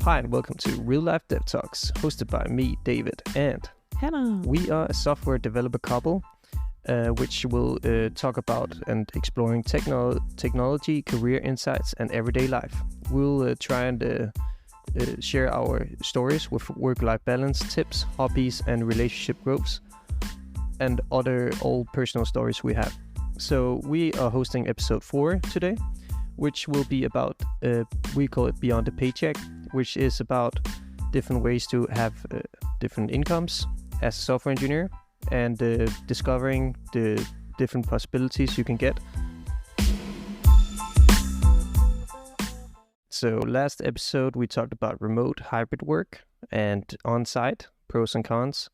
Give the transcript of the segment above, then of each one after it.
Hi and welcome to RealLife DevTalks, hosted by me, David, and Hannah. We are a software developer couple, which will talk about and exploring technology, career insights, and everyday life. We'll try and share our stories with work-life balance, tips, hobbies, and relationship growths, and other all personal stories we have. So we are hosting episode 4 today, which will be about, we call it Beyond the Paycheck, which is about different ways to have different incomes as a software engineer and discovering the different possibilities you can get. So last episode, we talked about remote hybrid work and on-site, pros and cons.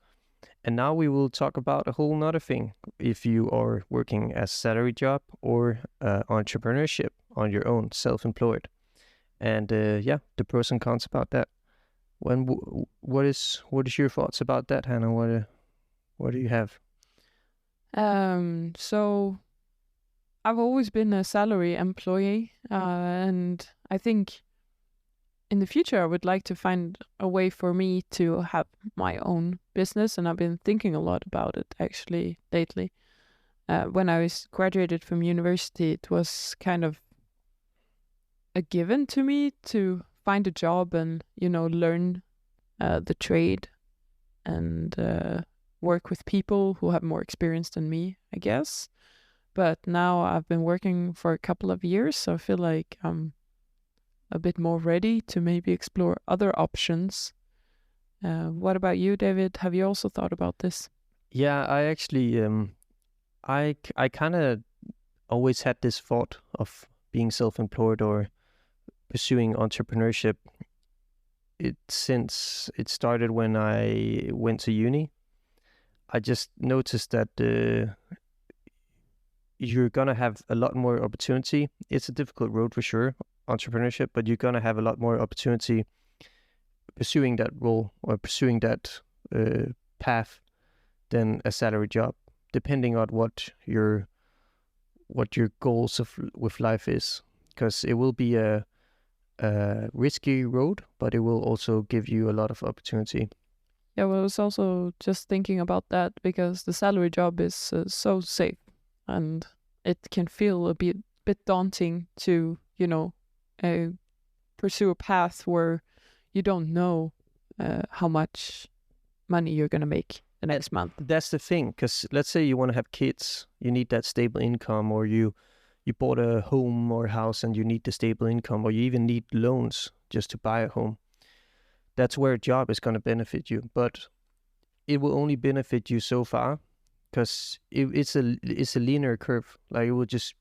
And now we will talk about a whole nother thing. If you are working as a salary job or entrepreneurship on your own, self-employed. And the pros and cons about that. What is your thoughts about that, Hannah? What do you have? So I've always been a salary employee, and I think in the future I would like to find a way for me to have my own business, and I've been thinking a lot about it actually lately. When I was graduated from university, it was kind of a given to me to find a job and, learn the trade and work with people who have more experience than me, I guess. But now I've been working for a couple of years, so I feel like I'm a bit more ready to maybe explore other options. What about you, David? Have you also thought about this? Yeah, I actually, I kind of always had this thought of being self-employed or pursuing entrepreneurship. Since it started when I went to uni. I just noticed that you're gonna have a lot more opportunity. It's a difficult road for sure, entrepreneurship, but you're gonna have a lot more opportunity pursuing that role or pursuing that path than a salary job, depending on what your goals with life is, because it will be a risky road, but it will also give you a lot of opportunity. Yeah, well, I was also just thinking about that because the salary job is so safe, and it can feel a bit daunting to, pursue a path where you don't know how much money you're going to make the next month. That's the thing, because let's say you want to have kids, you need that stable income, or you bought a home or house and you need the stable income, or you even need loans just to buy a home. That's where a job is going to benefit you, but it will only benefit you so far, because it's a linear curve. Like, it will just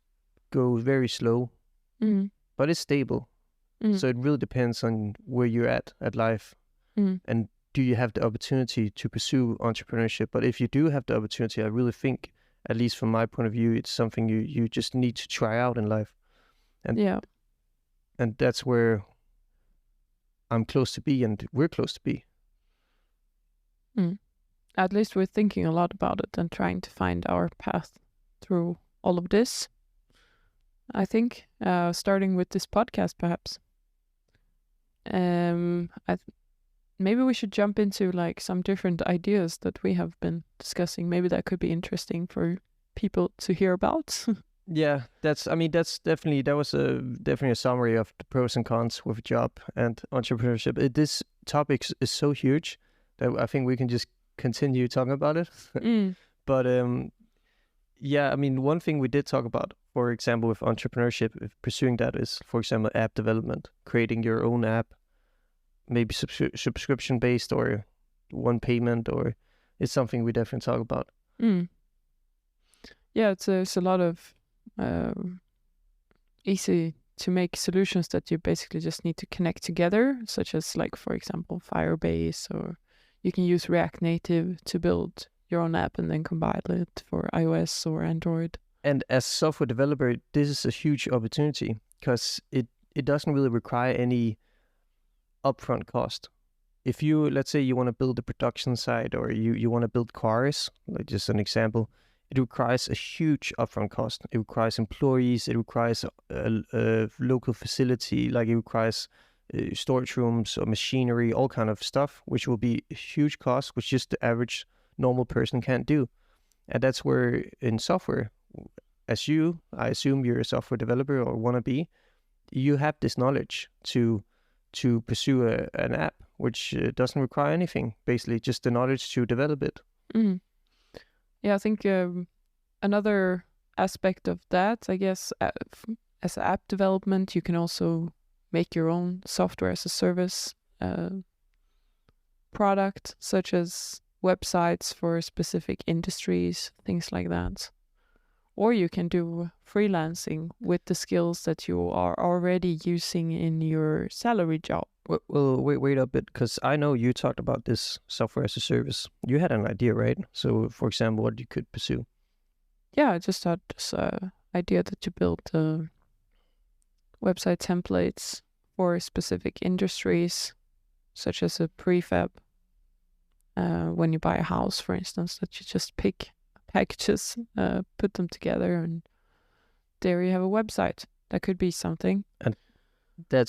go very slow, but it's stable. So it really depends on where you're at life, and do you have the opportunity to pursue entrepreneurship. But if you do have the opportunity, I really think, at least from my point of view, it's something you just need to try out in life. And that's where I'm close to be, and we're close to be. At least we're thinking a lot about it and trying to find our path through all of this. I think starting with this podcast, perhaps. Maybe we should jump into like some different ideas that we have been discussing. Maybe that could be interesting for people to hear about. Yeah, that was definitely a summary of the pros and cons with a job and entrepreneurship. This topic is so huge that I think we can just continue talking about it. But one thing we did talk about, for example, with entrepreneurship, if pursuing that, is, for example, app development, creating your own app, maybe subscription based or one payment, or it's something we definitely talk about. Yeah, it's a lot of easy to make solutions that you basically just need to connect together, such as, like, for example, Firebase, or you can use React Native to build your own app and then compile it for iOS or Android. And as a software developer, this is a huge opportunity, because it doesn't really require any upfront cost. If you, let's say you want to build a production site, or you want to build cars, like just an example, it requires a huge upfront cost. It requires employees, it requires a local facility, like it requires storage rooms or machinery, all kind of stuff, which will be a huge cost, which just the average normal person can't do. And that's where in software, I assume you're a software developer or wanna be, you have this knowledge to pursue an app which doesn't require anything, basically just the knowledge to develop it. Mm. Yeah, I think another aspect of that, I guess, as app development, you can also make your own software as a service product, such as websites for specific industries, things like that. Or you can do freelancing with the skills that you are already using in your salary job. Well, wait a bit, because I know you talked about this software as a service. You had an idea, right? So, for example, what you could pursue. Yeah, I just had this idea that you build website templates for specific industries, such as a prefab. When you buy a house, for instance, that you just pick packages, put them together, and there you have a website. That could be something. And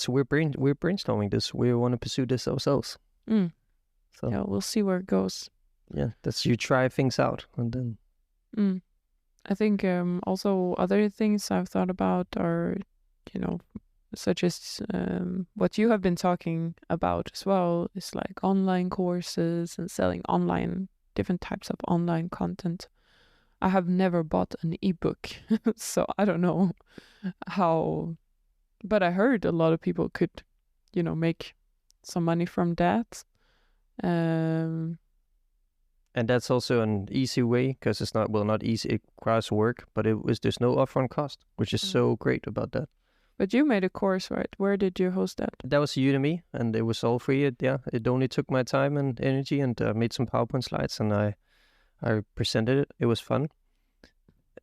we're brainstorming this. We want to pursue this ourselves. Mm. So yeah, we'll see where it goes. Yeah, that's you try things out and then. I think also other things I've thought about are, such as what you have been talking about as well, is like online courses and selling different types of online content. I have never bought an ebook, so I don't know how, but I heard a lot of people could, make some money from that. And that's also an easy way, because it's not easy, it requires work, but there's no upfront cost, which is so great about that. But you made a course, right? Where did you host that? That was Udemy, and it was all free. It only took my time and energy, and made some PowerPoint slides, and I presented it. It was fun.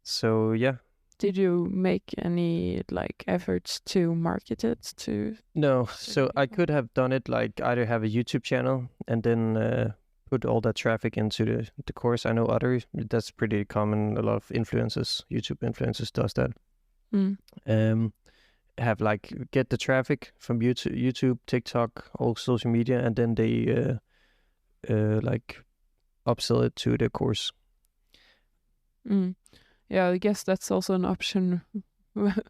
So yeah. Did you make any efforts to market it to? No, so I could have done it either have a YouTube channel and then put all that traffic into the course. I know that's pretty common. A lot of YouTube influencers does that. Have get the traffic from YouTube, TikTok, all social media, and then they upsell it to the course. Yeah, I guess that's also an option.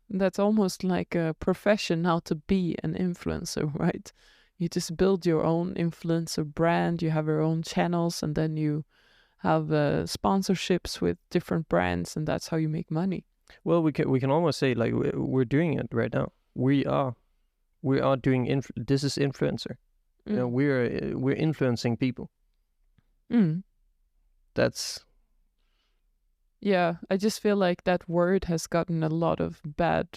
That's almost like a profession, how to be an influencer, right? You just build your own influencer brand, you have your own channels, and then you have sponsorships with different brands, and that's how you make money. Well, we can almost say we're doing it right now. We are doing this is influencer. We're influencing people. That's. Yeah, I just feel like that word has gotten a lot of bad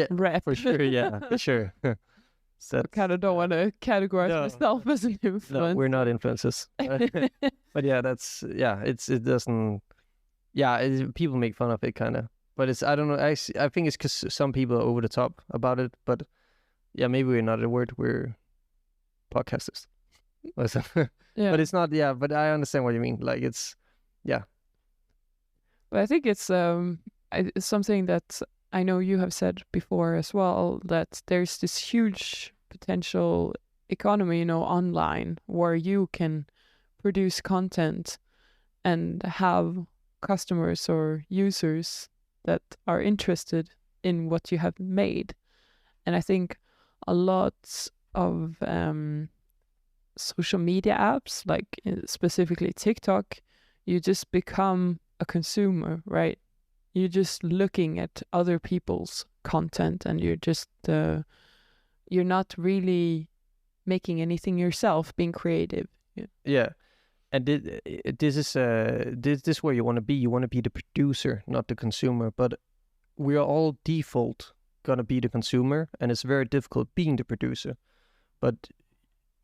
rep. For sure. Yeah, for sure. So I kind of don't want to categorize myself as an influencer. No, we're not influencers. But yeah, it doesn't. Yeah, people make fun of it kind of. But I don't know. I think it's because some people are over the top about it. But yeah, maybe we're not a word. We're podcasters. Yeah. But it's not. Yeah, but I understand what you mean. Yeah. But I think it's something that I know you have said before as well, that there's this huge potential economy, online, where you can produce content and have customers or users that are interested in what you have made. And I think a lot of social media apps, specifically TikTok, you just become a consumer, right? You're just looking at other people's content, and you're just you're not really making anything yourself, being creative. Yeah. And this is where you want to be. You want to be the producer, not the consumer. But we are all default gonna be the consumer, and it's very difficult being the producer. But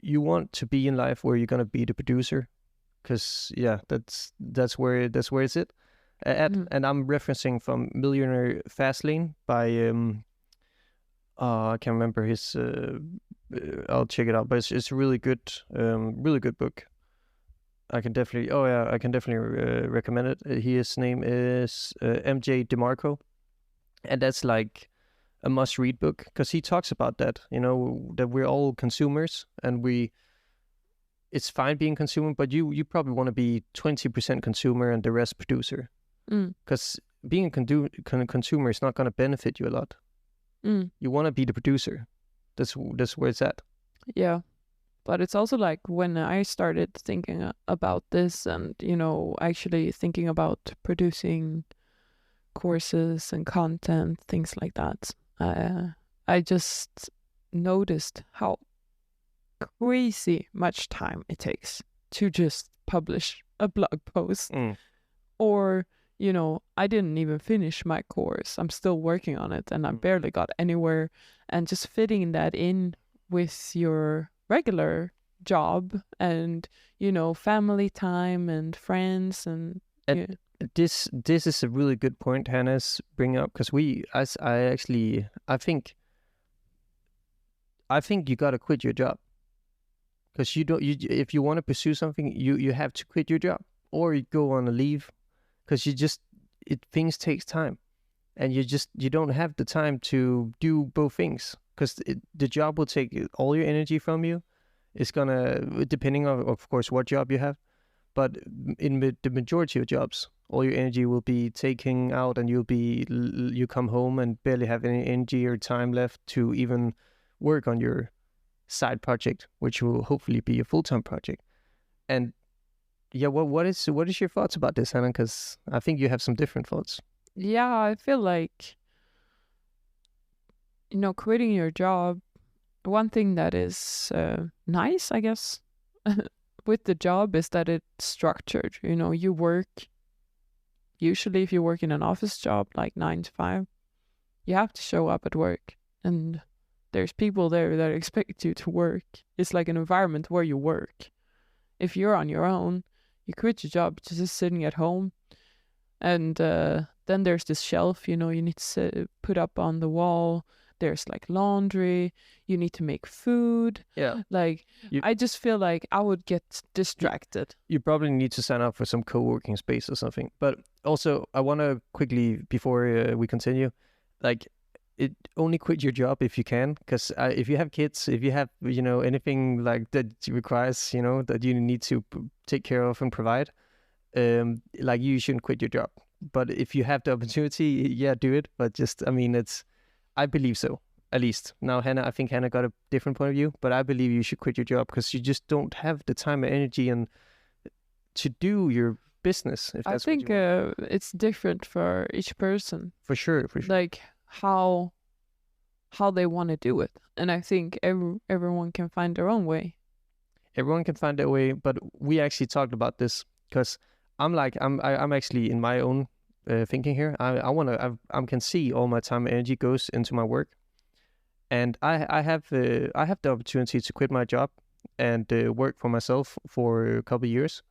you want to be in life where you're gonna be the producer, because that's where it's at. And I'm referencing from Millionaire Fastlane by I can't remember his. I'll check it out, but it's a really good book. I can definitely recommend it. His name is MJ DeMarco, and that's a must-read book, because he talks about that. That we're all consumers, and it's fine being consumer, but you probably want to be 20% consumer and the rest producer, because being a consumer is not going to benefit you a lot. You want to be the producer. That's where it's at. Yeah. But it's also like when I started thinking about this and, actually thinking about producing courses and content, things like that, I just noticed how crazy much time it takes to just publish a blog post. Or, I didn't even finish my course. I'm still working on it and I barely got anywhere. And just fitting that in with your regular job and, family time and friends and this is a really good point Hannah's bringing up, because I think you got to quit your job, because if you want to pursue something, you have to quit your job or you go on a leave, because things takes time, and you don't have the time to do both things, because the job will take all your energy from you. It's gonna, depending on, of course, what job you have, but in the majority of jobs, all your energy will be taken out, and you come home and barely have any energy or time left to even work on your side project, which will hopefully be a full-time project. And yeah, what is your thoughts about this, Hannah? Because I think you have some different thoughts. Yeah, I feel like, quitting your job, one thing that is nice, I guess, with the job is that it's structured. You work, usually if you work in an office job, like 9 to 5, you have to show up at work, and there's people there that expect you to work. It's like an environment where you work. If you're on your own, you quit your job, just sitting at home, and then there's this shelf, you need to put up on the wall. There's like laundry, you need to make food. Yeah. Like, I just feel like I would get distracted. You probably need to sign up for some co-working space or something. But also, I want to quickly, before we continue, only quit your job if you can, because if you have kids, if you have, anything like that requires, that you need to take care of and provide, you shouldn't quit your job. But if you have the opportunity, yeah, do it. But I believe so, at least. Now, I think Hannah got a different point of view, but I believe you should quit your job, because you just don't have the time and energy and to do your business. If that's I think it's different for each person. For sure. Like how they want to do it, and I think everyone can find their own way. Everyone can find their way, but we actually talked about this, because I'm actually in my own thinking here. I can see all my time and energy goes into my work, and I have the opportunity to quit my job and work for myself for a couple of years,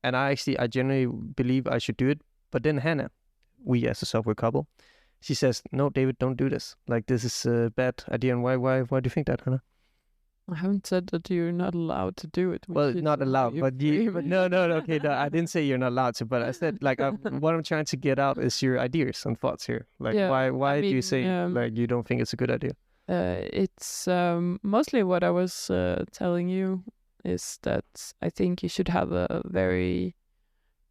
and I genuinely believe I should do it. But then Hannah, we as a software couple, she says, "No, David, don't do this. Like, this is a bad idea." And why do you think that, Hannah? I haven't said that you're not allowed to do it. Well, not allowed, but no, okay, no, I didn't say you're not allowed to, but I said, what I'm trying to get out is your ideas and thoughts here. Like, yeah, why do you say, you don't think it's a good idea? It's mostly what I was telling you is that I think you should have a very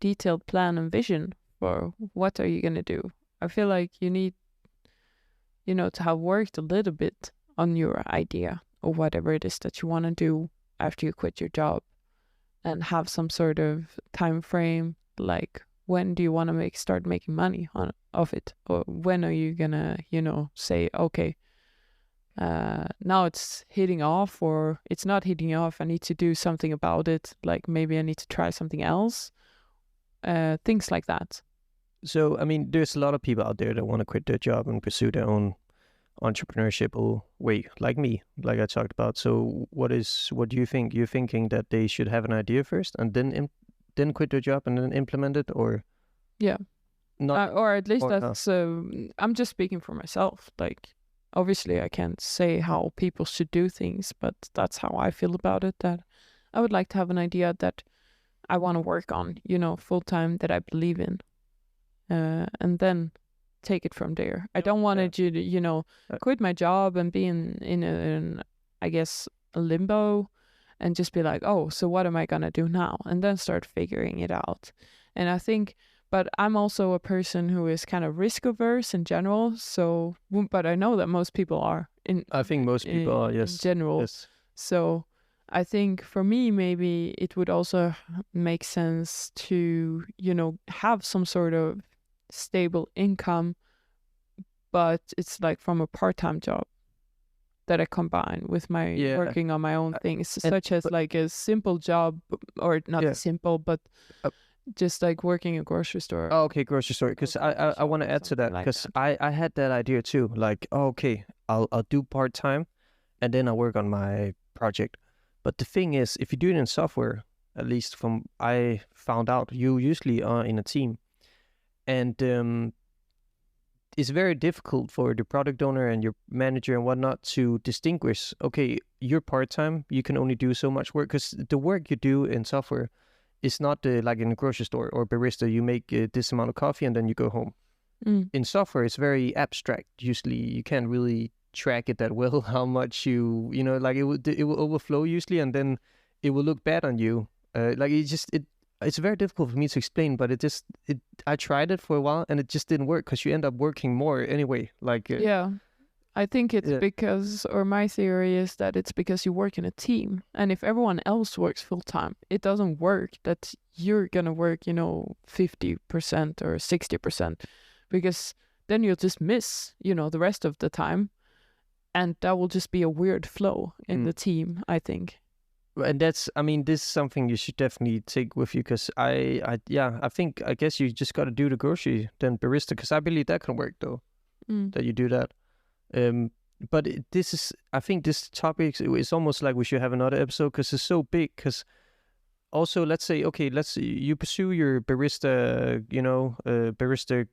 detailed plan and vision for what are you going to do. I feel like you need, to have worked a little bit on your idea or whatever it is that you want to do after you quit your job, and have some sort of time frame, like when do you want to start making money off it, or when are you gonna, say, okay, now it's hitting off, or it's not hitting off, I need to do something about it, like maybe I need to try something else, things like that. So, there's a lot of people out there that want to quit their job and pursue their own entrepreneurship way, like me, like I talked about. So what do you think? You're thinking that they should have an idea first and then quit their job and then implement it, or yeah, not, or at least that's I'm just speaking for myself. Like, obviously I can't say how people should do things, but that's how I feel about it, that I would like to have an idea that I want to work on, full time, that I believe in, and then take it from there. I don't want to, quit my job and be in I guess, a limbo and just be like, oh, so what am I going to do now? And then start figuring it out. And I think, but I'm also a person who is kind of risk averse in general. So, but I know that most people are I think most people are, yes. In general. Yes. So I think for me, maybe it would also make sense to, have some sort of stable income, but it's like from a part-time job that I combine with my working on my own things, such as like a simple job, or not simple, but just like working a grocery store. Oh, okay, grocery store. Because I want to add to that, because I had that idea too. Like, oh, okay, I'll do part-time and then I'll work on my project. But the thing is, if you do it in software, at least from I found out, you usually are in a team. And it's very difficult for the product owner and your manager and whatnot to distinguish, okay, you're part-time, you can only do so much work, because the work you do in software is not like in a grocery store or barista, you make this amount of coffee and then you go home. In software, it's very abstract. Usually you can't really track it that well, how much like it will overflow usually, and then it will look bad on you. It's very difficult for me to explain, but I tried it for a while and it just didn't work, because you end up working more anyway. I think it's because, or my theory is that it's because you work in a team, and if everyone else works full time, it doesn't work that you're gonna work 50% or 60%, because then you'll just miss the rest of the time, and that will just be a weird flow in the team, I think. And this is something you should definitely take with you, because I guess you just got to do the grocery, then barista, because I believe that can work though, that you do that. But I think this topic is almost like we should have another episode, because it's so big. Because also, let's say, okay, you pursue your barista, barista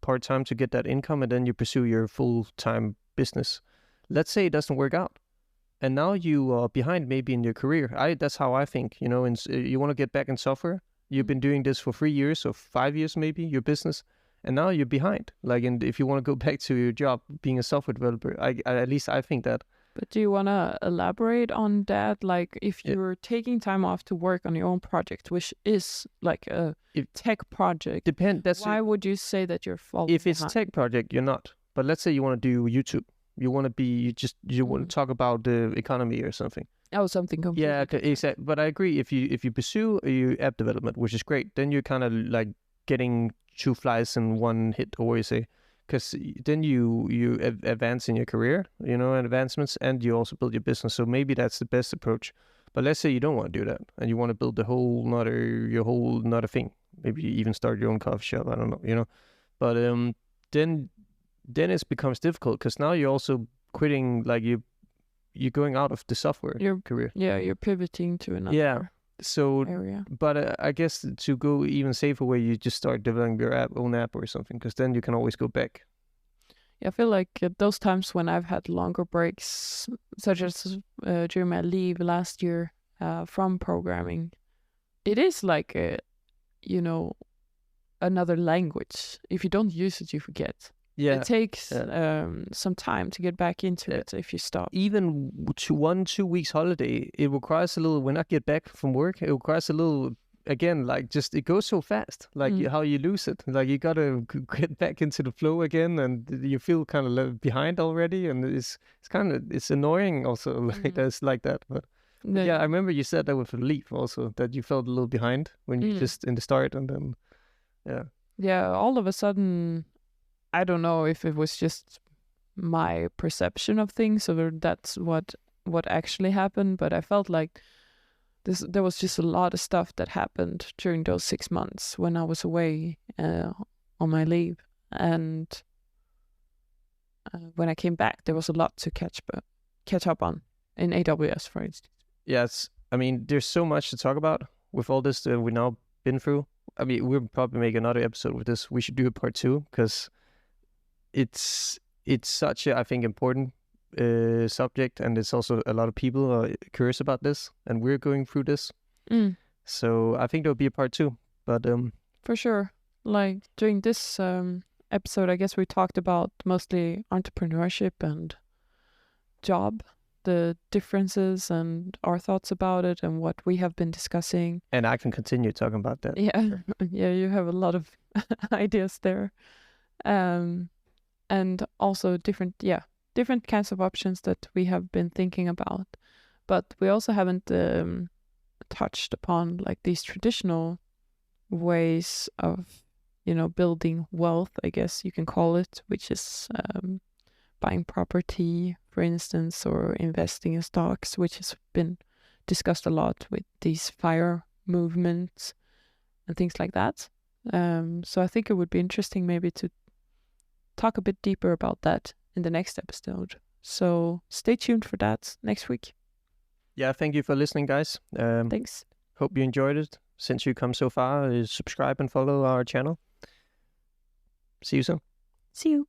part-time to get that income, and then you pursue your full-time business. Let's say it doesn't work out. And now you are behind maybe in your career. That's how I think, and you want to get back in software. You've been doing this for 3 years or 5 years, maybe, your business. And now you're behind. And if you want to go back to your job, being a software developer, at least I think that. But do you want to elaborate on that? Like, if you're taking time off to work on your own project, which is like a tech project, why would you say that you're falling If it's a tech project, you're not. But let's say you want to do YouTube. You want to talk about the economy or something. Oh, something completely. Yeah, exactly. But I agree. If you pursue your app development, which is great, then you're kind of like getting 2 flies in one hit, or what you say, because then you advance in your career, and advancements, and you also build your business. So maybe that's the best approach. But let's say you don't want to do that, and you want to build your whole nother thing. Maybe you even start your own coffee shop. I don't know, But then it becomes difficult, because now you're also quitting, like you're going out of the software career. Yeah, you're pivoting to another area. But I guess to go even safer way, you just start developing your own app or something, because then you can always go back. Yeah, I feel like those times when I've had longer breaks, such as during my leave last year from programming, it is like another language. If you don't use it, you forget. Yeah, it takes some time to get back into it if you stop. Even to 1-2 weeks holiday, it requires a little. When I get back from work, it requires a little. Again, like just it goes so fast, like how you lose it. Like you gotta get back into the flow again, and you feel kind of behind already, and it's annoying also. Like that's like that, but. Yeah, I remember you said that with Leaf also, that you felt a little behind when you just in the start, and then yeah, all of a sudden. I don't know if it was just my perception of things or that's what actually happened, but I felt like there was just a lot of stuff that happened during those 6 months when I was away on my leave, and when I came back, there was a lot to catch up on in AWS, for instance. Yes, there's so much to talk about with all this that we've now been through. We'll probably make another episode with this. We should do a part 2, because it's such a, I think, important subject, and it's also a lot of people are curious about this, and we're going through this. So I think there'll be a part 2. But for sure, like during this episode, I guess we talked about mostly entrepreneurship and job, the differences and our thoughts about it and what we have been discussing. And I can continue talking about that. Yeah, yeah, you have a lot of ideas there. And also different kinds of options that we have been thinking about. But we also haven't touched upon like these traditional ways of, building wealth, I guess you can call it, which is buying property, for instance, or investing in stocks, which has been discussed a lot with these FIRE movements and things like that. So I think it would be interesting maybe to talk a bit deeper about that in the next episode. So stay tuned for that next week. Yeah, thank you for listening, guys. Thanks. Hope you enjoyed it. Since you come so far, subscribe and follow our channel. See you soon. See you.